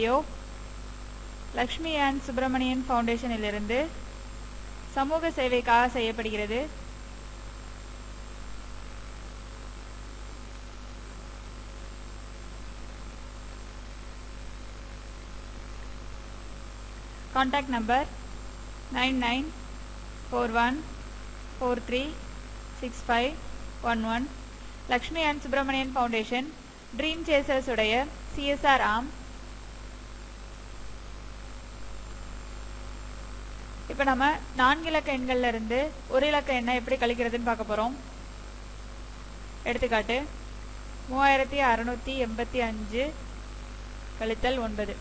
Video Lakshmi and Subramanian ஃபவுண்டேஷனிலிருந்து சமூக சேவைக்காக செய்யப்படுகிறது. Contact number 9941436511. Lakshmi and Subramanian foundation dream chasers உடைய CSR ஆம். இப்போ நம்ம 4 இலக்க எண்கள்ல இருந்து ஒரு இலக்க எண்ணை எப்படி கழிக்கிறதுன்னு பார்க்க போறோம். எடுத்துக்காட்டு 3685 கழித்தல் 9.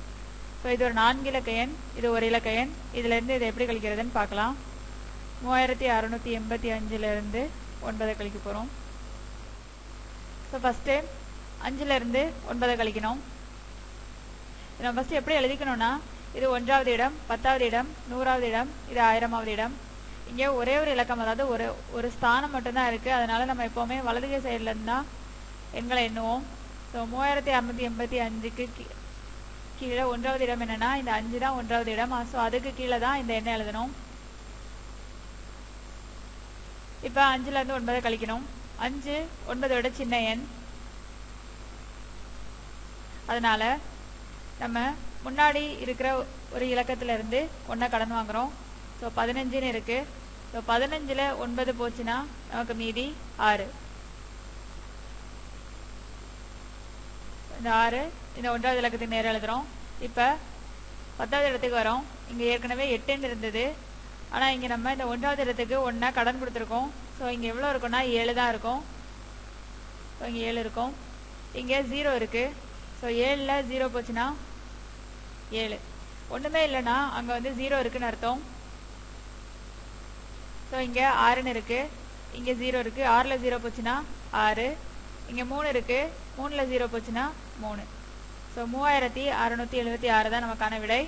ஸோ இது ஒரு 4 இலக்க எண், இது ஒரு இலக்க எண். இதுல இருந்து இதை எப்படி கழிக்கிறதுன்னு பார்க்கலாம். 3685 இருந்து 9 கழிக்க போறோம். ஸோ ஃபர்ஸ்ட் 5ல இருந்து 9 கழிக்கணும். நம்ம ஃபர்ஸ்ட் எப்படி எழுதிக்கணும்னா, இது 1வது இடம், 10வது இடம், 100வது இடம், இது 1000வது இடம். இங்கே ஒரே ஒரு இலக்கம், அதாவது ஒரு ஸ்தானம் மட்டும்தான் இருக்கு. அதனால நம்ம எப்பவுமே வலதுகை சைட்ல இருந்தா எண்களை எண்ணுவோம். ஸோ 3685க்கு கீழே 1வது இடம் என்னன்னா இந்த 5 தான் 1வது இடம். ஸோ அதுக்கு கீழே தான் இந்த எண்ணை எழுதணும். இப்போ 5ல இருந்து 9 கழிக்கணும். 5 9 சின்ன எண். அதனால நம்ம முன்னாடி இருக்கிற ஒரு இலக்கத்துல இருந்து 1 கடன் வாங்குறோம். ஸோ 15ன்னு இருக்கு. ஸோ 15ல் 9 போச்சுன்னா நமக்கு மீதி 6. இந்த 6 இந்த 1வது இலக்கத்துக்கு நேரம் எழுதுறோம். இப்போ 10வது இடத்துக்கு வரோம். இங்க ஏற்கனவே 8ன்னு இருந்தது. ஆனா இங்க நம்ம இந்த 1வது இடத்துக்கு 1 கடன் கொடுத்துருக்கோம். ஸோ இங்க எவ்வளவு இருக்கும்னா 7 தான் இருக்கும். ஸோ இங்க 7 இருக்கும். இங்க 0 இருக்கு. ஸோ 7ல் 0 போச்சுன்னா 7. ஒண்ணுமே இல்லைன்னா அங்க வந்து 0 இருக்குன்னு அர்த்தம். ஸோ இங்க 6ன்னு இருக்கு, இங்க 0 இருக்கு. 6ல் 0 போச்சுன்னா 6. இங்க 3 இருக்கு, 3ல் 0 போச்சுன்னா 3. ஸோ 3676 தான் நமக்கான விடை.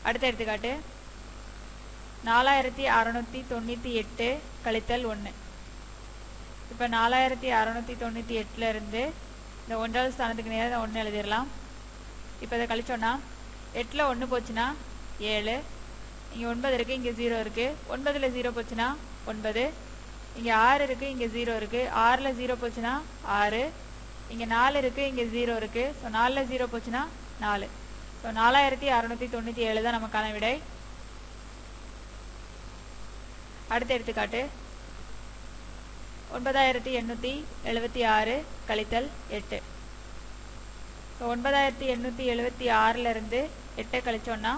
அடுத்த எடுத்துக்காட்டு 4698 கழித்தல் 1. இப்போ 4698ல இருந்து இந்த 1வது ஸ்தானத்துக்கு நேரம் 1 எழுதிடலாம். இப்போ இதை கழிச்சோன்னா 8ல் 1 போச்சுன்னா 7. இங்கே 9 இருக்கு, இங்கே 0 இருக்கு. 9ல் 0 போச்சுன்னா 9. இங்கே 6 இருக்கு, இங்கே 0 இருக்கு. 6ல் 0 போச்சுன்னா 6. இங்கே 4 இருக்கு, இங்கே 0 இருக்கு. ஸோ 4ல் 0 போச்சுன்னா 4. ஸோ 4697 தான் நமக்கான விடை. அடுத்த எடுத்துக்காட்டு 9876 கழித்தல் 8. ஸோ 9876ல இருந்து 8 கழிச்சோன்னா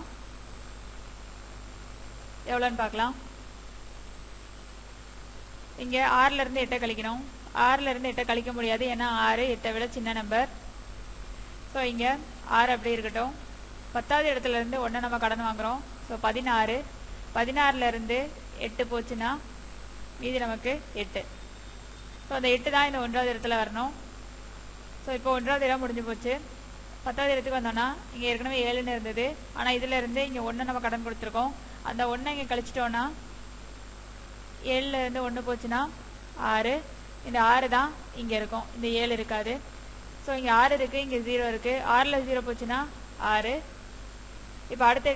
எவ்வளோன்னு பார்க்கலாம். இங்கே 6ல இருந்து 8 கழிக்கணும். 6ல இருந்து 8 கழிக்க முடியாது, ஏன்னா 6 8 விட சின்ன நம்பர். ஸோ இங்கே 6 அப்படி இருக்கட்டும். 10வது இடத்துல இருந்து 1 நம்ம கடன் வாங்குறோம். ஸோ 16. 16ல இருந்து 8 போச்சுன்னா மீதி நமக்கு 8. ஸோ அந்த 8 தான் இந்த 1வது இடத்துல வரணும். ஸோ இப்போ 1வது இடம் முடிஞ்சு போச்சு. 10வது இடத்துக்கு வந்தோம்னா இங்கே ஏற்கனவே 7ன்னு இருந்தது. ஆனால் இதுல இருந்து இங்கே 1 நம்ம கடன் கொடுத்துருக்கோம். அந்த 1 இங்கே கழிச்சிட்டோன்னா 7ல் இருந்து 1 போச்சுன்னா 6. இந்த 6 தான் இங்கே இருக்கும், இந்த 7 இருக்காது. ஸோ இங்கே 6 இருக்கு, இங்கே 0 இருக்கு. 6ல் 0 போச்சுன்னா 6. இப்போ அடுத்த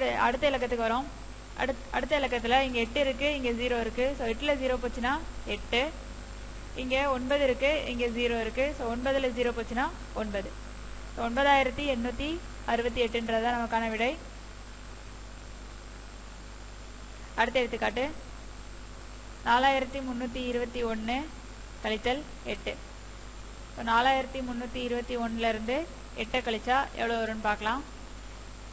இலக்கத்துக்கு வரோம். அடுத்த இலக்கத்தில் இங்கே 8 இருக்கு, இங்கே 0 இருக்கு. ஸோ 8ல் 0 போச்சுன்னா 8. இங்கே 9 இருக்கு, இங்கே 0 இருக்கு. ஸோ 9ல் 0 போச்சுன்னா 9. ஸோ 9868 நமக்கான விடை. அடுத்த எடுத்துக்காட்டு 4321 கழித்தல் 8. ஸோ 4321ல இருந்து 8 கழிச்சா எவ்வளோ வரும்னு பார்க்கலாம்.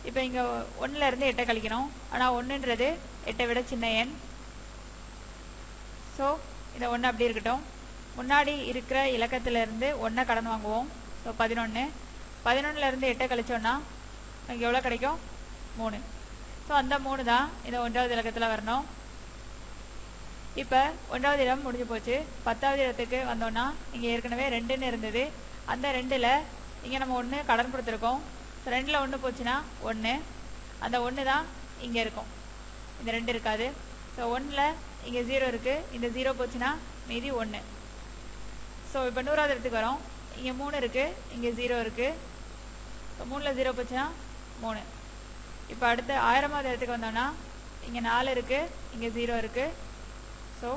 இப்போ இங்கே 1ல இருந்து 8 கழிக்கணும். ஆனால் 1ன்றது 8 விட சின்ன எண். ஸோ இந்த 1 அப்படி இருக்கட்டும். முன்னாடி இருக்கிற இலக்கத்துல இருந்து 1 கடன் வாங்குவோம். ஸோ 11. 11ல இருந்து 8 கழிச்சோன்னா நமக்கு எவ்வளோ கிடைக்கும்? 3. ஸோ அந்த 3 தான் இந்த 1வது இலக்கத்தில் வரணும். இப்போ 1வது இடம் முடிஞ்சு போச்சு. 10வது இடத்துக்கு வந்தோம்னா இங்கே ஏற்கனவே 2ன்னு இருந்தது. அந்த 2ல் இங்கே நம்ம 1 கடன் கொடுத்துருக்கோம். ஸோ 2ல் 1 போச்சுன்னா 1. அந்த 1 தான் இங்கே இருக்கும், இந்த 2 இருக்காது. ஸோ 1ல் இங்கே 0 இருக்கு, இந்த 0 போச்சுன்னா மீதி 1. ஸோ இப்போ 100வது இடத்துக்கு வரோம். இங்கே 3 இருக்கு, இங்கே 0 இருக்கு. ஸோ 3ல் 0 போச்சுன்னா 3. இப்போ அடுத்து 1000வது இடத்துக்கு வந்தோம்னா இங்கே 4 இருக்குது, இங்கே 0 இருக்குது. ஸோ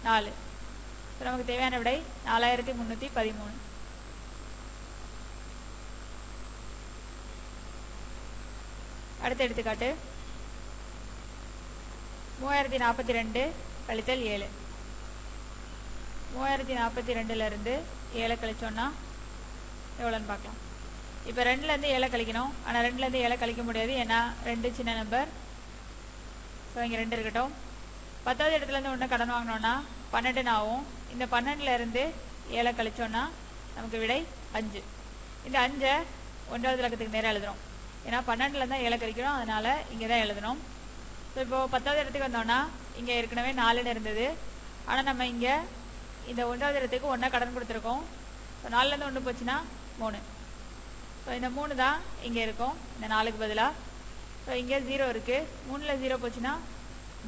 4. ஸோ நமக்கு தேவையான விடை 4313. அடுத்த எடுத்துக்காட்டு 3042 கழித்தல் 7. 3042லேருந்து 7 கழிச்சோன்னா எவ்வளோன்னு பார்க்கலாம். இப்போ 2லேருந்து 7 கழிக்கணும். ஆனால் 2லேருந்து 7 கழிக்க முடியாது, ஏன்னா 2 சின்ன நம்பர். ஸோ இங்கே 2 இருக்கட்டும். 10வது இடத்துலேருந்து 1 கடன் வாங்கினோன்னா 12 ஆகும். இந்த 12லேருந்து 7 கழிச்சோன்னா நமக்கு விடை 5. இந்த 5 1வது இலக்கத்துக்கு நேராக எழுதுகிறோம், ஏன்னா 12லேருந்து தான் 7 கழிக்கிறோம், அதனால் இங்கே தான் எழுதணும். ஸோ இப்போது 10வது இடத்துக்கு வந்தோன்னா இங்கே ஏற்கனவே 4ன்னு இருந்தது. ஆனால் நம்ம இங்கே இந்த 1வது இடத்துக்கு 1 கடன் கொடுத்துருக்கோம். ஸோ 4லேருந்து 1 போச்சுன்னா 3. ஸோ இந்த 3 தான் இங்கே இருக்கும், இந்த 4க்கு பதிலாக. ஸோ இங்கே 0 இருக்குது, 3ல் 0 போச்சுன்னா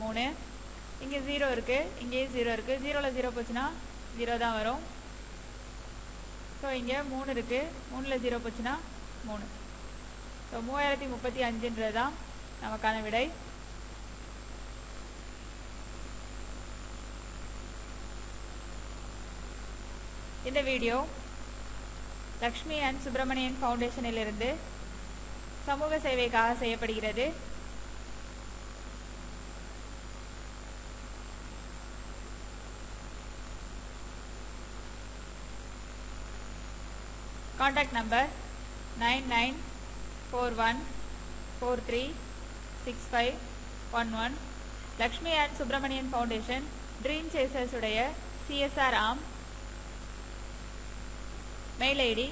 3. இங்கே 0 இருக்குது, இங்கேயும் 0 இருக்குது. 0ல் 0 போச்சுன்னா 0 தான் வரும். ஸோ இங்கே 3 இருக்குது, 3ல் 0 போச்சுன்னா 3. ஸோ 3035ன்றது தான் நமக்கான விடை. இந்த வீடியோ லக்ஷ்மி அண்ட் சுப்பிரமணியன் ஃபவுண்டேஷனிலிருந்து சமூக சேவைக்காக செய்யப்படுகிறது. Contact number 9941436511. Lakshmi and Subramanian foundation dream chasers உடைய CSR ஆம். Mail ID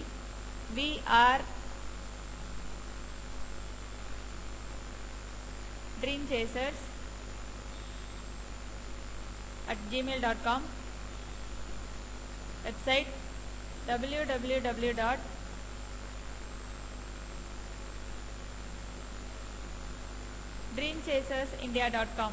vrDreamChasers@gmail.com. Website www.dreamchasersindia.com.